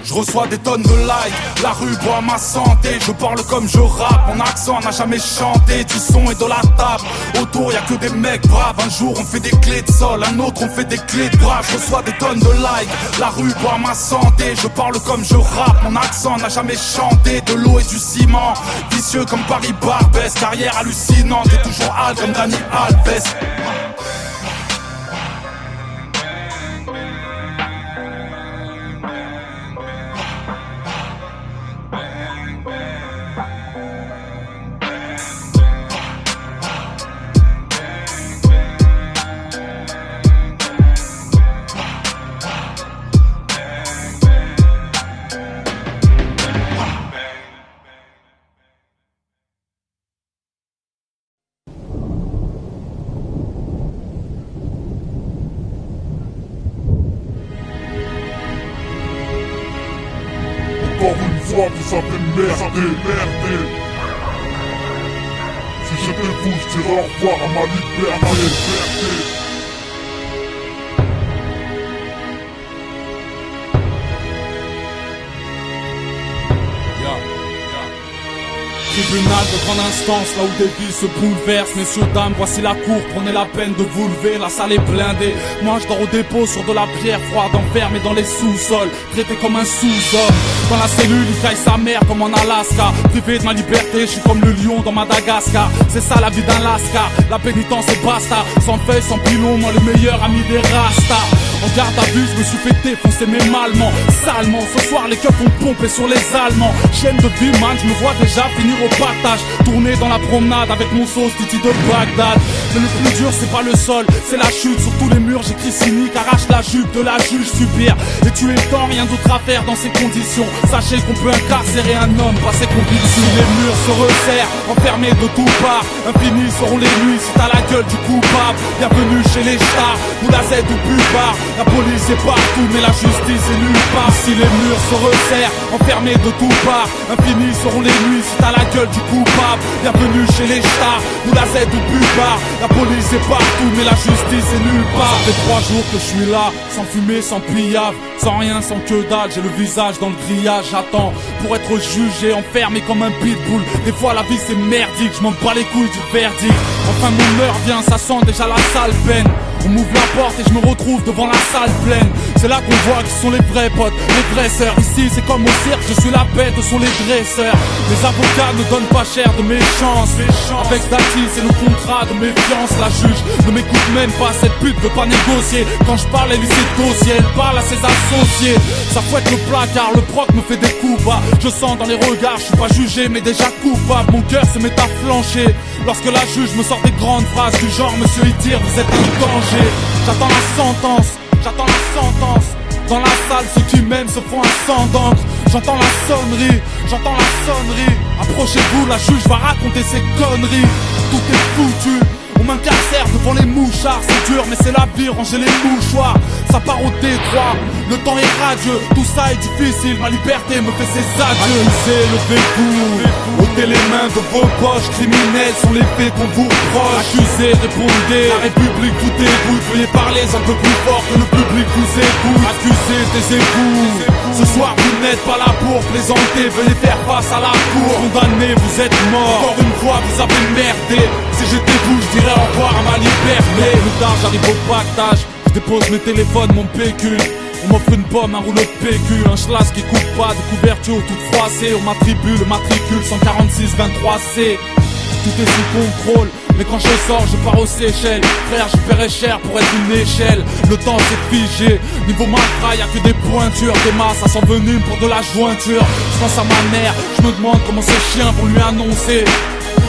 Speaker 3: Je reçois des tonnes de likes, la rue boit ma santé. Je parle comme je rappe, mon accent n'a jamais chanté. Du son et de la table, autour y'a que des mecs braves. Un jour on fait des clés de sol, un autre on fait des clés de bras. Je reçois des tonnes de likes, la rue boit ma santé. Je parle comme je rappe, mon accent n'a jamais chanté. De l'eau et du ciment, vicieux comme Paris-Barbès. Carrière hallucinante et toujours hâle comme Dani Alves.
Speaker 1: Encore une fois, vous savez merder. Si j'étais vous, je dirais au revoir à ma liberté.
Speaker 3: Tribunal de grande instance, là où des vies se bouleversent. Messieurs, dames, voici la cour, prenez la peine de vous lever. La salle est blindée, moi je dors au dépôt sur de la pierre froide, enfermé dans les sous-sols, traité comme un sous-homme. Dans la cellule, il caille sa mère comme en Alaska. Privé de ma liberté, je suis comme le lion dans Madagascar. C'est ça la vie d'un lascar, la pénitence est basta. Sans feuille, sans pilon, moi le meilleur ami des rastas. En garde à vue, je me suis fait défoncer mais malement, salement. Ce soir les keufs ont pompé sur les Allemands. Chaîne de vie man, je me vois déjà finir au partage. Tourner dans la promenade avec mon sauce Titi de Bagdad. Mais le plus dur c'est pas le sol, c'est la chute. Sur tous les murs j'écris cynique, arrache la jupe de la juge, subir et tuer le temps, rien d'autre à faire dans ces conditions. Sachez qu'on peut incarcérer un homme par ses convictions. Les murs se resserrent, enfermés de tout part. Infinis seront les nuits si t'as la gueule du coupable. Bienvenue chez les stars, ou la Z ou Buvard. La police est partout mais la justice est nulle part. Si les murs se resserrent, enfermés de toutes parts, infinies seront les nuits si t'as la gueule du coupable. Bienvenue chez les stars, où la Z ou plus bas. La police est partout mais la justice est nulle part. Ça fait 3 jours que je suis là, sans fumée, sans pillave, sans rien, sans que dalle. J'ai le visage dans le grillage, j'attends pour être jugé, enfermé comme un pitbull. Des fois la vie c'est merdique, je m'en bats les couilles du verdict. Enfin mon heure vient, ça sent déjà la sale peine. On m'ouvre la porte et je me retrouve devant la salle pleine. C'est là qu'on voit qui sont les vrais potes, les vraies sœurs. Ici c'est comme au cirque, je suis la bête, ce sont les dresseurs. Les avocats ne donnent pas cher de mes chances. Avec Dati c'est le contrat de méfiance. La juge ne m'écoute même pas, cette pute veut pas négocier. Quand je parle elle lit ses dossiers, elle parle à ses associés. Ça fouette le placard, le proc me fait des coups bas. Je sens dans les regards, je suis pas jugé mais déjà coupable. Mon cœur se met à flancher lorsque la juge me sort des grandes phrases du genre monsieur Itir, vous êtes un danger. J'attends la sentence, j'attends la sentence. Dans la salle, ceux qui m'aiment se font un sang d'encre. J'entends la sonnerie, j'entends la sonnerie. Approchez-vous, la juge va raconter ses conneries. Tout est foutu, on m'incarcère devant les mouchards. C'est dur mais c'est la vie, rangez les mouchoirs. Ça part au détroit, le temps est radieux. Tout ça est difficile, ma liberté me fait ses adieux. Accusés, levez-vous, ôtez les mains de vos poches. Criminels sont les faits qu'on vous reproche. Accusés, répondez, la République vous dégoûte. Veuillez parler un peu plus fort que le public vous écoute. Accusés, taisez-vous, ce soir vous n'êtes pas là pour plaisanter. Veuillez faire face à la cour, condamné, vous êtes mort. Encore une fois vous avez merdé. Si j'étais vous, je dirais au revoir à ma liberté. Plus tard j'arrive au pactage, je dépose mes téléphones, mon pécule. On m'offre une pomme, un rouleau de PQ, un schlass qui coupe pas, de couverture toute froissée. On m'attribue le matricule 146-23C. Tout est sous contrôle, mais quand je sors, je pars aux Seychelles. Frère, je paierais cher pour être une échelle. Le temps s'est figé, niveau malfrat, y'a que des pointures. Des masses à s'envenir pour de la jointure. Je pense à ma mère, je me demande comment ces chiens vont lui annoncer.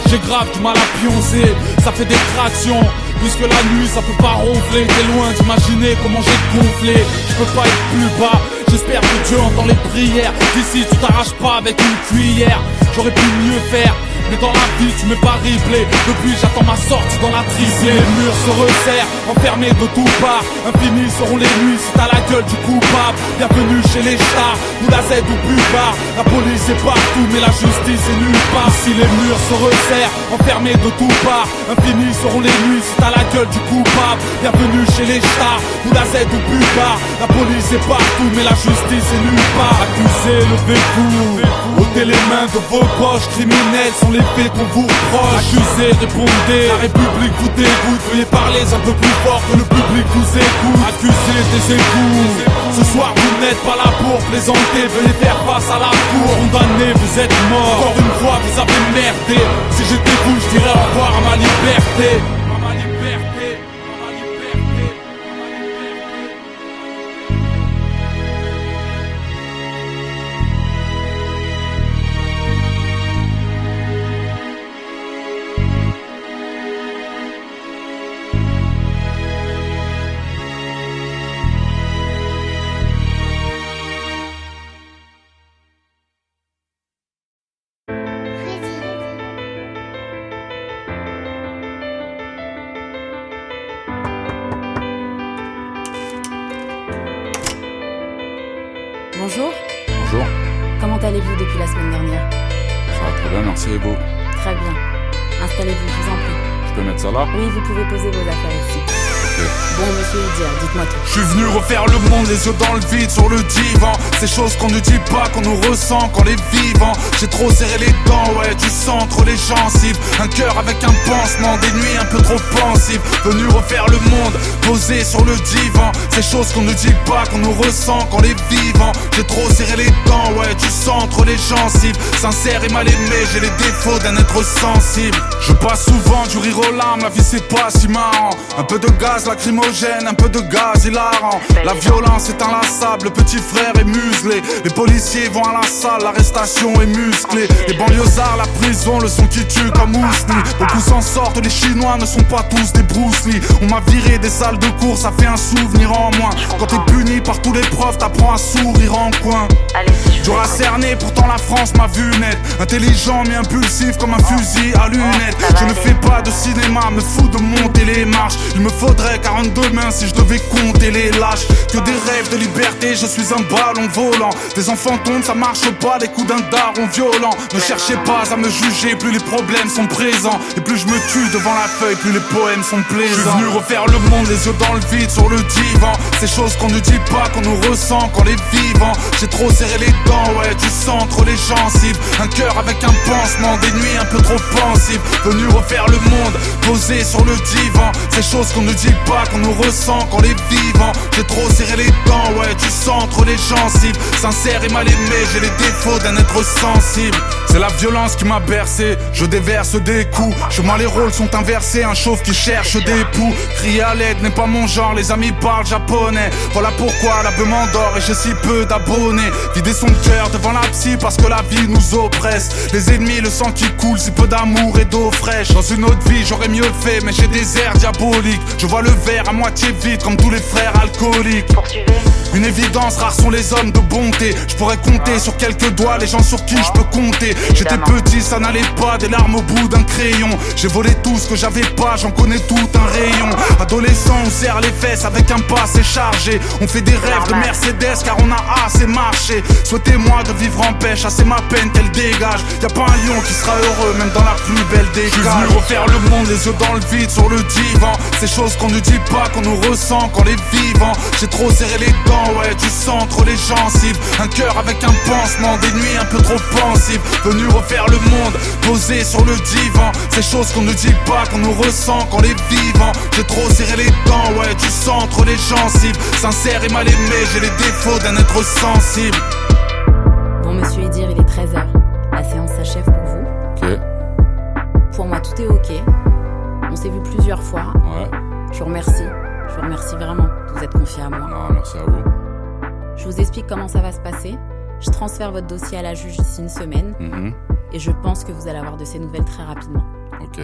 Speaker 3: J'ai grave du mal à pioncer, ça fait des tractions. Puisque la nuit ça peut pas ronfler. T'es loin d'imaginer comment j'ai gonflé. Je peux pas être plus bas, j'espère que Dieu entend les prières. D'ici tu t'arraches pas avec une cuillère. J'aurais pu mieux faire, mais dans la vie tu m'es pas replay. Depuis j'attends ma sortie dans la triplée. Les murs se resserrent, enfermés de toutes parts. Infinies seront les nuits si t'as la gueule du coupable. Bienvenue chez les stars, où la Z ou plus bas. La police est partout mais la justice est nulle part. Si les murs se resserrent, enfermés de toutes parts. Infinies seront les nuits si t'as la gueule du coupable. Bienvenue chez les stars, où la Z ou plus bas. La police est partout mais la justice est nulle part. Accusés, levez-vous, ôtez les mains de vos poches. Criminels sont les faits qu'on vous reproche. Accusés, répondez, la République vous dégoûte. Veuillez parler un peu plus fort que le public vous écoute. Accusés, taisez-vous, ce soir vous n'êtes pas là pour plaisanter. Veuillez faire face à la cour, condamné, vous êtes mort. Encore une fois vous avez merdé. Si j'étais vous, je dirais au revoir à ma liberté.
Speaker 8: Bonjour.
Speaker 2: Bonjour,
Speaker 8: Comment allez-vous depuis la semaine dernière?
Speaker 2: ça va très bien, merci et vous?
Speaker 8: Très bien. Installez-vous, je vous en prie.
Speaker 2: Je peux mettre ça là?
Speaker 8: Oui, vous pouvez poser vos affaires ici.
Speaker 2: Ok.
Speaker 8: Bon, monsieur Idir, dites-moi tout.
Speaker 2: Je suis venu refaire le monde, les yeux dans le vide, sur le divan. Ces choses qu'on ne dit pas, qu'on nous ressent quand les vivants. J'ai trop serré les dents, ouais, du sang entre les gencives. Un cœur avec un pansement, des nuits un peu trop pensives. Venu refaire le monde, posé sur le divan. Ces choses qu'on ne dit pas, qu'on nous ressent quand les vivants. J'ai trop serré les dents, ouais, du sang entre les gencives. Sincère et mal aimé, j'ai les défauts d'un être sensible. Je passe souvent du rire aux larmes, la vie c'est pas si marrant. Un peu de gaz lacrymogène, un peu de gaz hilarant. La violence est inlassable, le petit frère est muselé. Les policiers vont à la salle, l'arrestation est musclée. Les banlieusards, la prison, le son qui tue comme Ousni. Beaucoup s'en sortent, les Chinois ne sont pas tous des Bruce Lee. On m'a viré des salles de cours, ça fait un souvenir en moins. Quand t'es puni par tous les profs, t'apprends à sourire en coin. Dur à cerner, pourtant la France m'a vu net. Intelligent mais impulsif comme un fusil à lunettes. Je ne fais pas de cinéma, me fous de monter les marches. Il me faudrait 42 mains si je devais compter les lâches. Que des rêves de liberté, je suis un ballon volant. Des enfants tombent, ça marche pas, les coups d'un daron violent. Ne cherchez pas à me juger, plus les problèmes sont présents. Et plus je me tue devant la feuille, plus les poèmes sont plaisants. Je suis venu refaire le monde, les yeux dans le vide, sur le divan. Ces choses qu'on ne dit pas, qu'on nous ressent quand les vivants. J'ai trop serré les dents, ouais, du sang entre les gencives. Un cœur avec un pansement, des nuits un peu trop pensives. Venu refaire le monde, posé sur le divan. Ces choses qu'on ne dit pas, qu'on nous ressent quand les vivants. J'ai trop serré les dents, ouais, du sang entre les gencives. Sincère et mal aimé, j'ai les défauts d'un être sensible. C'est la violence qui m'a bercé, je déverse des coups. Chez moi les rôles sont inversés, un chauve qui cherche des poux. Crier à l'aide n'est pas mon genre, les amis parlent japonais. Voilà pourquoi la beuh m'endort et j'ai si peu d'abonnés. Vider son cœur devant la psy parce que la vie nous oppresse. Les ennemis, le sang qui coule, si peu d'amour et d'eau fraîche. Dans une autre vie j'aurais mieux fait, mais j'ai des airs diaboliques. Je vois le verre à moitié vide comme tous les frères alcooliques. Une évidence, rares sont les hommes de bonté. Je pourrais compter sur quelques doigts les gens sur qui je peux compter. J'étais petit, ça n'allait pas, des larmes au bout d'un crayon. J'ai volé tout ce que j'avais pas, j'en connais tout un rayon. Adolescent, on serre les fesses avec un passé chargé. On fait des rêves de Mercedes car on a assez marché. Souhaitez-moi de vivre en pêche, assez ma peine qu'elle dégage. Y'a pas un lion qui sera heureux, même dans la plus belle des cages. Je suis venu refaire le monde, les yeux dans le vide, sur le divan. Ces choses qu'on ne dit pas, qu'on nous ressent quand les vivants. J'ai trop serré les dents, ouais, du sang entre les gencives. Un cœur avec un pansement, des nuits un peu trop pensives. Venu refaire le monde, posé sur le divan. Ces choses qu'on ne dit pas, qu'on nous ressent quand les vivants. J'ai trop serré les dents, ouais, du sang entre les gencives. Sincère et mal aimé, j'ai les défauts d'un être sensible.
Speaker 8: Bon, monsieur Idir, il est 13h. La séance s'achève pour vous.
Speaker 5: Ok.
Speaker 8: Pour moi, tout est ok. On s'est vu plusieurs fois.
Speaker 5: Ouais.
Speaker 8: Je vous remercie. Je vous remercie vraiment de vous être confié à moi.
Speaker 5: Non, merci à vous.
Speaker 8: Je vous explique comment ça va se passer. Je transfère votre dossier à la juge d'ici une semaine. Et je pense que vous allez avoir de ces nouvelles très rapidement.
Speaker 5: Ok.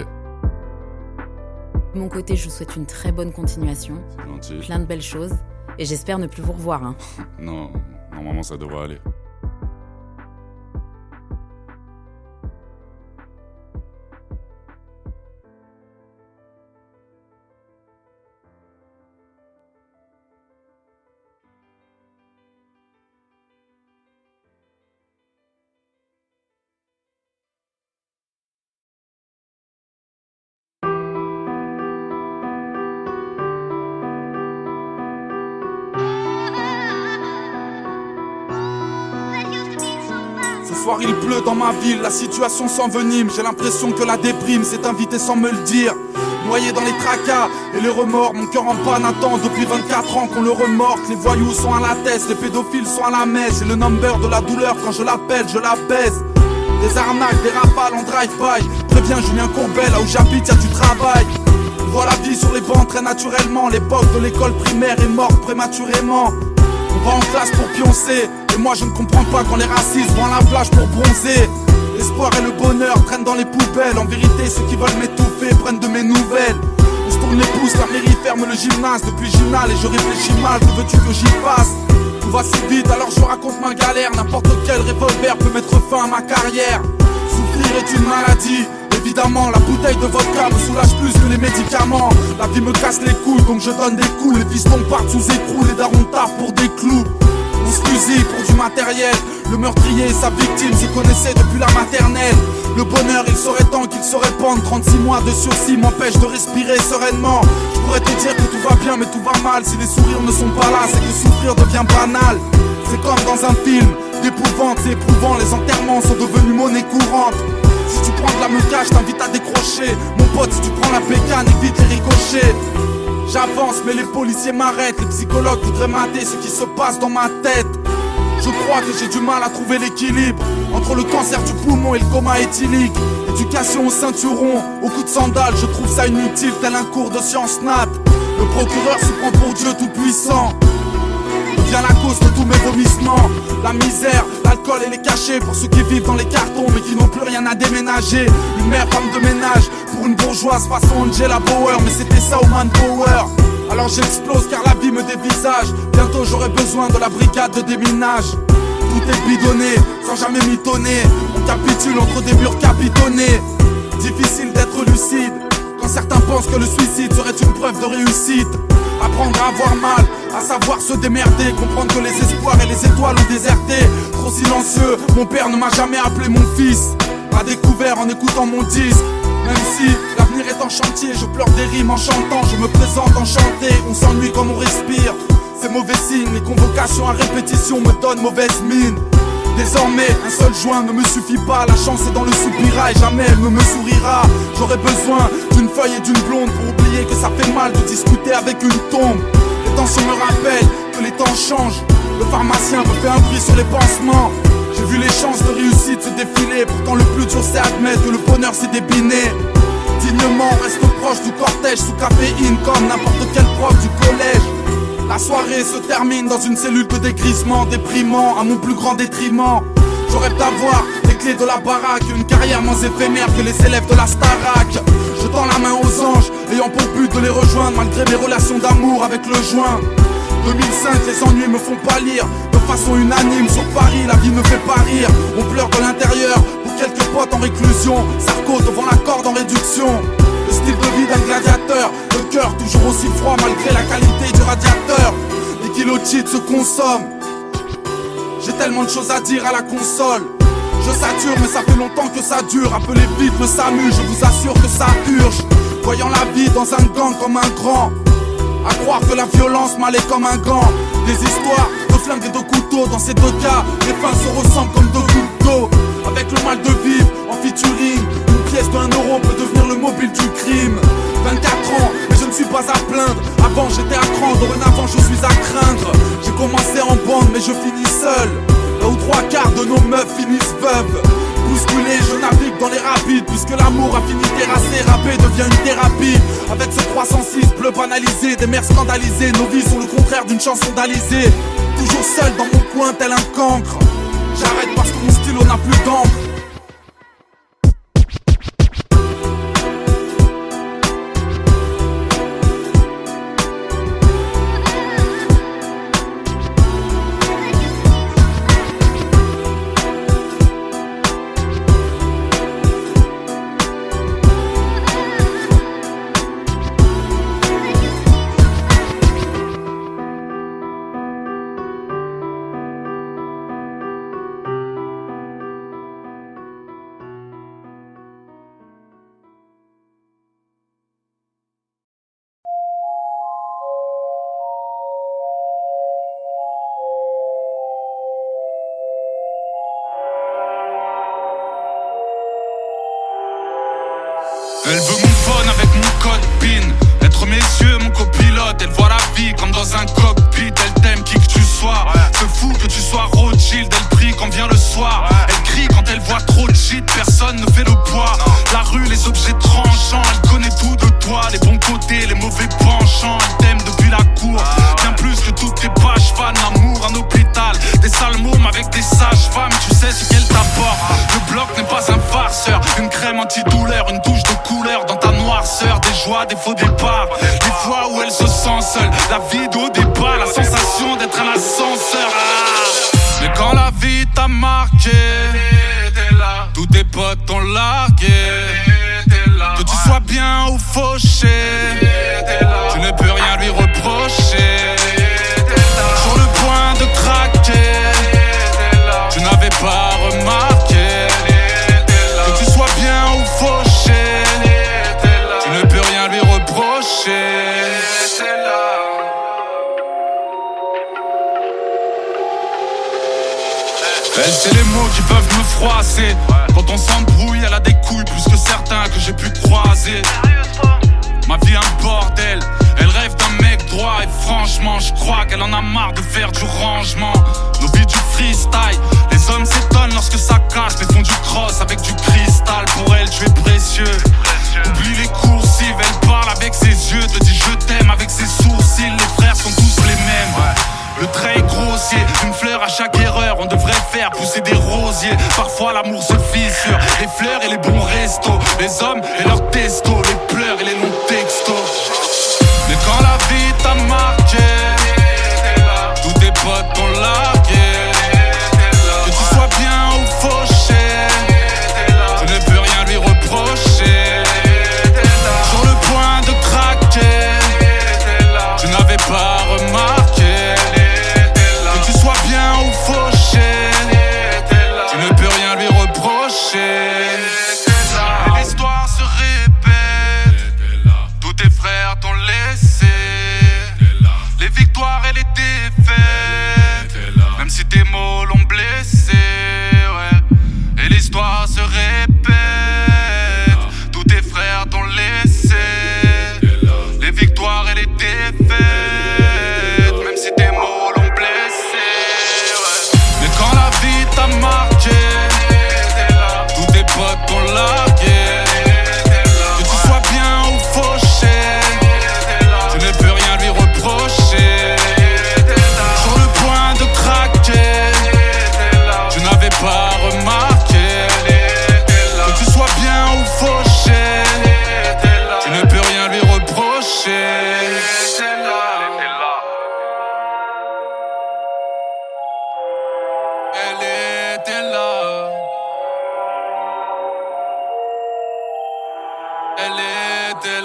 Speaker 8: De mon côté, je vous souhaite une très bonne continuation.
Speaker 5: C'est gentil.
Speaker 8: Plein de belles choses. Et j'espère ne plus vous revoir. Hein.
Speaker 5: Non, normalement ça devrait aller.
Speaker 2: Ce soir il pleut dans ma ville, la situation s'envenime. J'ai l'impression que la déprime s'est invitée sans me le dire. Noyé dans les tracas et les remords, mon cœur en panne attend depuis 24 ans qu'on le remorque. Les voyous sont à la tête, les pédophiles sont à la messe. J'ai le number de la douleur, quand je l'appelle, je la baise. Des arnaques, des rafales en drive-by. Préviens Julien Courbet, là où j'habite y'a du travail. On voit la vie sur les bancs très naturellement. L'époque de l'école primaire est morte prématurément. On va en classe pour pioncer. Et moi je ne comprends pas quand les racistes vont à la plage pour bronzer. L'espoir et le bonheur traînent dans les poubelles. En vérité ceux qui veulent m'étouffer prennent de mes nouvelles. On se tourne les pouces, la mairie ferme le gymnase depuis Gymnal. Et je réfléchis mal, que veux-tu que j'y fasse? Tout va si vite alors je raconte ma galère. N'importe quel revolver peut mettre fin à ma carrière. Souffrir est une maladie. Évidemment, la bouteille de vodka me soulage plus que les médicaments. La vie me casse les couilles donc je donne des coups. Les pistons partent sous écrou, les darons taffent pour des clous. On se fusille pour du matériel. Le meurtrier et sa victime se connaissaient depuis la maternelle. Le bonheur il serait temps qu'il se répande. 36 mois de sursis m'empêchent de respirer sereinement. Je pourrais te dire que tout va bien mais tout va mal. Si les sourires ne sont pas là c'est que souffrir devient banal. C'est comme dans un film d'épouvante, c'est éprouvant. Les enterrements sont devenus monnaie courante. Si tu prends de la meuca, je t'invite à décrocher. Mon pote, si tu prends la pécane, évite les ricochets. J'avance, mais les policiers m'arrêtent. Les psychologues voudraient mater ce qui se passe dans ma tête. Je crois que j'ai du mal à trouver l'équilibre entre le cancer du poumon et le coma éthylique. Éducation au ceinturon, au coup de sandales. Je trouve ça inutile, tel un cours de sciences nat. Le procureur se prend pour Dieu tout-puissant. Devient la cause de tous mes vomissements. La misère, l'alcool et les cachets pour ceux qui vivent dans les cartons mais qui n'ont plus rien à déménager. Une mère femme de ménage pour une bourgeoise façon Angela Bauer. Mais c'était ça au manpower. Alors j'explose car la vie me dévisage. Bientôt j'aurai besoin de la brigade de déminage. Tout est bidonné, sans jamais mitonner. On capitule entre des murs capitonnés. Difficile d'être lucide quand certains pensent que le suicide serait une preuve de réussite.
Speaker 3: à avoir mal, à savoir se démerder, comprendre que les espoirs et les étoiles ont déserté. Trop silencieux, mon père ne m'a jamais appelé mon fils. M'a découvert en écoutant mon disque. Même si l'avenir est en chantier, je pleure des rimes en chantant, je me présente enchanté. On s'ennuie comme on respire, c'est mauvais signe. Les convocations à répétition me donnent mauvaise mine. Désormais, un seul joint ne me suffit pas. La chance est dans le soupirail, jamais elle ne me sourira. J'aurais besoin d'une feuille et d'une blonde pour oublier que ça fait mal de discuter avec une tombe. Les tensions me rappellent que les temps changent. Le pharmacien me fait un prix sur les pansements. J'ai vu les chances de réussite se défiler. Pourtant le plus dur c'est admettre que le bonheur s'est débiné. Dignement, reste proche du cortège sous caféine comme n'importe quel prof du collège. La soirée se termine dans une cellule de dégrisement déprimant à mon plus grand détriment. Je rêve d'avoir les clés de la baraque, une carrière moins éphémère que les élèves de la Starac. Je tends la main aux anges, ayant pour but de les rejoindre malgré mes relations d'amour avec le joint. 2005, les ennuis me font pâlir de façon unanime sur Paris, la vie ne fait pas rire. On pleure de l'intérieur pour quelques potes en réclusion. Sarko devant la corde en réduction. Le style de vie d'un gladiateur, le cœur toujours aussi froid malgré la qualité du radiateur. Les kilos de shit se consomment. J'ai tellement de choses à dire à la console. Je sature mais ça fait longtemps que ça dure. Appelez vite le SAMU, je vous assure que ça urge. Voyant la vie dans un gang comme un grand, à croire que la violence m'allait comme un gant. Des histoires de flingues et de couteaux. Dans ces deux cas, les fins se ressemblent comme deux gouttes d'eau. Avec le mal de vivre en featuring, une pièce de 1 euro peut devenir le mobile du crime. 24 ans, mais je ne suis pas à plaindre. Avant j'étais à cran, dorénavant je suis à craindre. J'ai commencé en bande mais je finis seul. Là où 3/4 de nos meufs finissent veuves. Bousculé, je navigue dans les rapides. Puisque l'amour a fini terrassé, rapper devient une thérapie. Avec ce 306 bleu banalisé, des mères scandalisées. Nos vies sont le contraire d'une chanson d'Alizé. Toujours seul dans mon coin tel un cancre. J'arrête parce que mon stylo n'a plus d'encre.
Speaker 2: Elle veut mon phone avec mon code PIN. Être mes yeux, mon copilote. Elle voit la vie comme dans un cockpit. Elle t'aime qui que tu sois. Se fout que tu sois Rothschild. Elle prie quand vient le soir. Elle crie quand elle voit trop de shit. Personne ne fait le poids. La rue, les objets tranchants. Elle connaît tout de toi. Les bons côtés, les mauvais penchants. Elle t'aime depuis la cour. Bien plus que toutes tes pages fans. L'amour en hôpital. Des sales mômes avec des sages-femmes. Tu sais ce qu'elle t'apporte. Le bloc n'est pas un farceur. Une crème antidouleur. Une touche de couleur dans ta noirceur. Des joies, des faux départs. Des fois où elle se sent seule. La vie au départ. La sensation d'être un ascenseur. Mais quand la vie t'a marqué, tous tes potes t'ont largué. Que tu sois bien ou fauché, tu ne peux rien lui reprocher. Sur le point de craquer, tu n'avais pas remarqué. Que tu sois bien ou fauché, tu ne peux rien lui reprocher. Elle sait les mots qui peuvent me froisser. Quand on s'embrouille, elle a des couilles plus que certains que j'ai pu croiser. Ma vie un bordel, elle rêve d'un mec droit. Et franchement, je crois qu'elle en a marre de faire du rangement. Nos vies du freestyle, les hommes s'étonnent lorsque ça casse. Mais font du cross avec du cristal. Pour elle, tu es précieux. Oublie les coursives, elle parle avec ses yeux. Te dit je t'aime avec ses sourcils. Les frères sont tous les mêmes. Le trait est grossier, une fleur à chaque erreur. On devrait faire pousser des rosiers. Parfois l'amour se fissure. Les fleurs et les bons restos. Les hommes et leurs testos. Les pleurs et les longs textos. Mais quand la vie t'a marqué, tous tes potes t'ont largué. Que tu sois bien ou fauché, tu ne peux rien lui reprocher. Sur le point de craquer, tu n'avais pas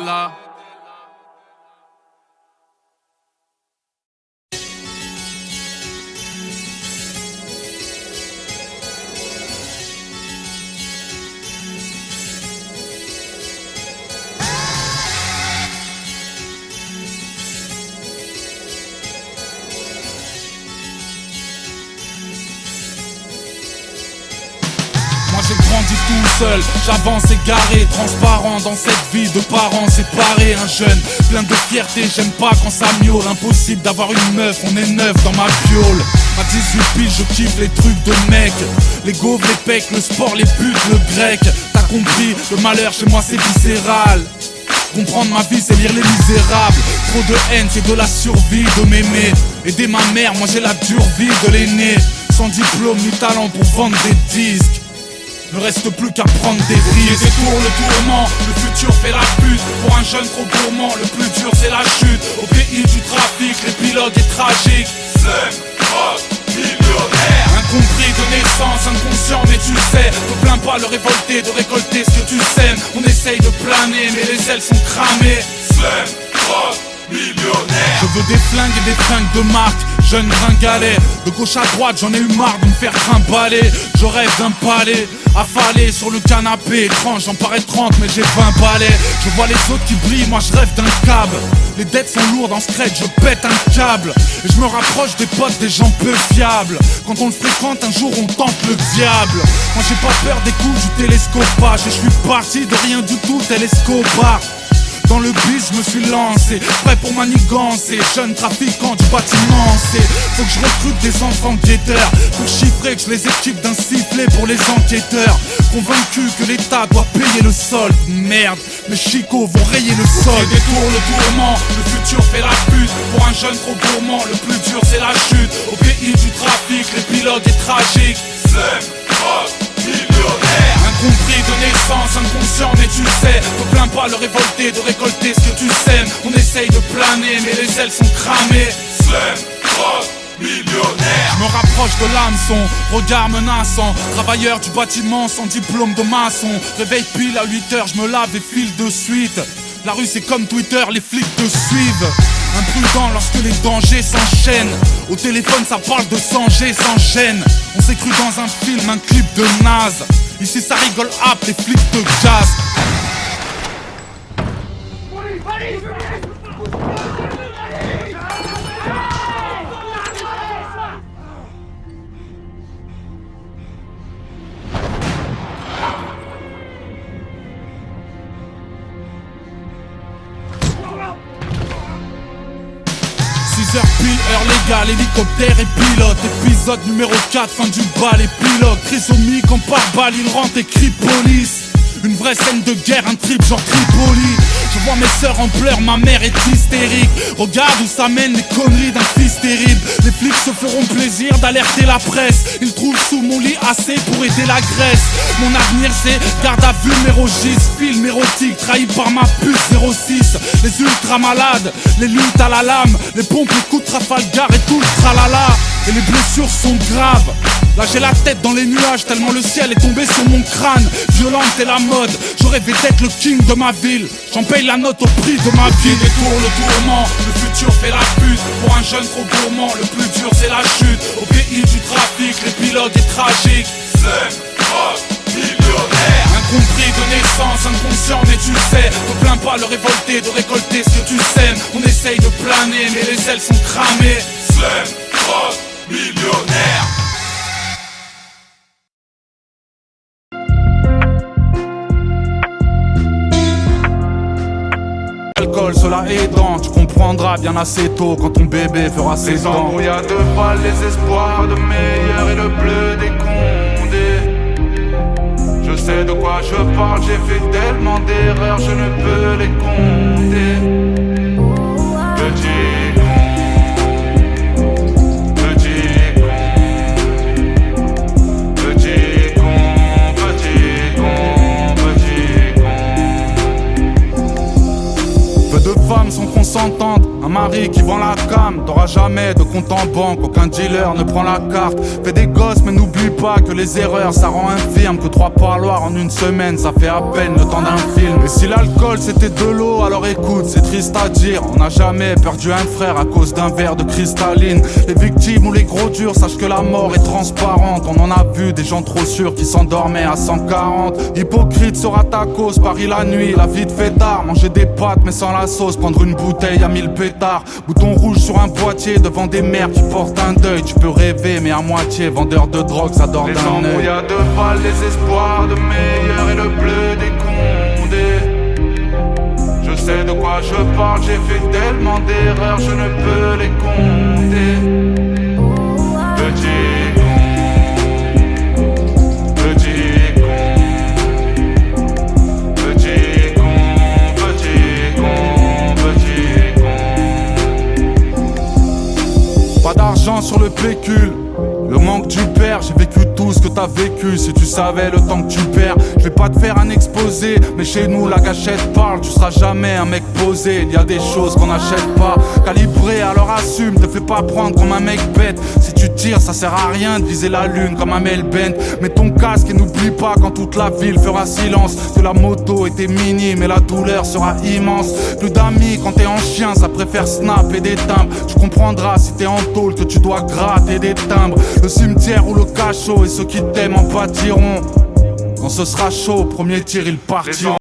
Speaker 2: là.
Speaker 3: J'ai grandi tout seul, j'avance égaré, transparent dans cette vie de parents séparés. Un jeune plein de fierté, j'aime pas quand ça miaule. Impossible d'avoir une meuf, on est neuf dans ma piole. À 18 piges, je kiffe les trucs de mec. Les gaufres, les pecs, le sport, les putes, le grec. T'as compris, le malheur chez moi c'est viscéral. Comprendre ma vie c'est lire Les Misérables. Trop de haine c'est de la survie de m'aimer. Aider ma mère, moi j'ai la dure vie de l'aîné. Sans diplôme ni talent pour vendre des disques. Ne reste plus qu'à prendre des risques. Détour le tourment, le futur fait la pute. Pour un jeune trop gourmand, le plus dur c'est la chute. Au pays du trafic, l'épilogue est tragique.
Speaker 1: Slam, rock, millionnaire.
Speaker 3: Incompris de naissance, inconscient mais tu sais. Ne plains pas le révolté de récolter ce que tu sèmes. On essaye de planer mais les ailes sont cramées.
Speaker 1: Slam, rock, millionnaire.
Speaker 3: Je veux des flingues et des fringues de marque. Jeune gringalet, de gauche à droite j'en ai eu marre de me faire trimballer. Je rêve d'un palais, affalé sur le canapé. Étrange, j'en parais 30 mais j'ai 20 balais. Je vois les autres qui brillent, moi je rêve d'un câble. Les dettes sont lourdes en scred, je pète un câble. Et je me rapproche des potes, des gens peu fiables. Quand on le fréquente, un jour on tente le diable. Moi j'ai pas peur des coups du télescopage. Et je suis parti de rien du tout, tel Escobar. Dans le biz, je me suis lancé, prêt pour manigancer. Jeune trafiquant du bâtiment, faut que je recrute des enfants guetteurs. Pour chiffrer que je les équipe d'un sifflet pour les enquêteurs. Convaincu que l'État doit payer le solde. Merde, mes chicots vont rayer le sol. Détour le tourment, le futur fait la pute. Pour un jeune trop gourmand, le plus dur c'est la chute. Au pays du trafic, l'épilogue est tragique.
Speaker 1: Slam, rock, millionnaire.
Speaker 3: Incompris de naissance, inconscient mais tu sais. Ne plains pas le révolté de récolter ce que tu sèmes. On essaye de planer mais les ailes sont cramées.
Speaker 1: Slam, rock, millionnaire.
Speaker 3: Je me rapproche de l'hameçon, regard menaçant. Travailleur du bâtiment sans diplôme de maçon. Réveil pile à 8h, je me lave et file de suite. La rue c'est comme Twitter, les flics te suivent. Imprudent lorsque les dangers s'enchaînent. Au téléphone ça parle de Sanger sans gêne. On s'est cru dans un film, un clip de naze. Ici ça rigole hop, les flics te jazz. 6h pile, heure légale, hélicoptère et pilote. Épisode numéro 4, fin du bal, épilogue. Trisomique en pare-balles, il rentre et crie police. Une vraie scène de guerre, un trip genre Tripoli. Je vois mes sœurs en pleurs, ma mère est hystérique. Regarde où ça mène les conneries d'un fils terrible. Les flics se feront plaisir d'alerter la presse. Ils trouvent sous mon lit assez pour aider la Grèce. Mon avenir c'est garde à vue, mérogis, film érotique, trahi par ma puce 06. Les ultra malades, les luttes à la lame, les pompes, les coups de Trafalgar et tout le tralala. Et les blessures sont graves. Là j'ai la tête dans les nuages tellement le ciel est tombé sur mon crâne. Violente est la mode, je rêvais d'être le king de ma ville. J'en paye la note au prix de ma vie. Détour le tourment, le futur fait la pute. Pour un jeune trop gourmand, le plus dur c'est la chute. Au pays du trafic, l'épilogue est tragique.
Speaker 1: Slam, rock, millionnaire.
Speaker 3: Incompris de naissance, inconscient mais tu sais. Ne plains pas le révolté de récolter ce que tu sèmes. On essaye de planer mais les ailes sont cramées.
Speaker 1: Slam, rock, millionnaire.
Speaker 3: L'alcool, cela aidant, tu comprendras bien assez tôt quand ton bébé fera ses ans.
Speaker 1: Embrouillades de balles, les espoirs de meilleur et le bleu des condés. Je sais de quoi je parle, j'ai fait tellement d'erreurs, je ne peux les compter. Petit con, petit con, petit con, petit con, petit con.
Speaker 3: Peu de femmes sont consentantes, un
Speaker 2: Marie qui vend la cam. T'auras jamais de compte en banque, aucun dealer ne prend la carte. Fais des gosses mais n'oublie pas que les erreurs ça rend infirme. Que 3 parloirs en une semaine ça fait à peine le temps d'un film. Et si l'alcool c'était de l'eau, alors écoute, c'est triste à dire, on n'a jamais perdu un frère à cause d'un verre de cristalline. Les victimes ou les gros durs, sache que la mort est transparente. On en a vu des gens trop sûrs qui s'endormaient à 140. Hypocrite sera ta cause, Paris la nuit, la vie te fait tard. Manger des pâtes mais sans la sauce, prendre une bouteille à 1000 pétards. Bouton rouge sur un boîtier devant des mères qui portent un deuil. Tu peux rêver mais à moitié, vendeur de drogue ça dort d'un œil. Les embrouilles de balles, les espoirs de meilleur et le bleu des condés. Je sais de quoi je parle, j'ai fait tellement d'erreurs, je ne peux les compter. Petit con, petit con, petit con, petit con, petit con. Pas d'argent sur le pécule, le manque du père, j'ai vécu tout ce que t'as vécu. Si tu savais le temps que tu perds, je vais pas te faire un exposé, mais chez nous la gâchette parle. Tu seras jamais un mec posé, il y a des choses qu'on n'achète pas. Calibré, alors assume, te fais pas prendre comme un mec bête. Si tu tires, ça sert à rien de viser la lune comme un Melbent. Mets ton casque et n'oublie pas quand toute la ville fera silence que la moto était minime et la douleur sera immense. Plus d'amis quand t'es en chien, ça préfère snap et des timbres. Tu comprendras si t'es en tôle que tu dois gratter des timbres. Le cimetière ou le cachot et ceux qui t'aiment en pâtiront. Quand ce sera chaud, au premier tir ils partiront.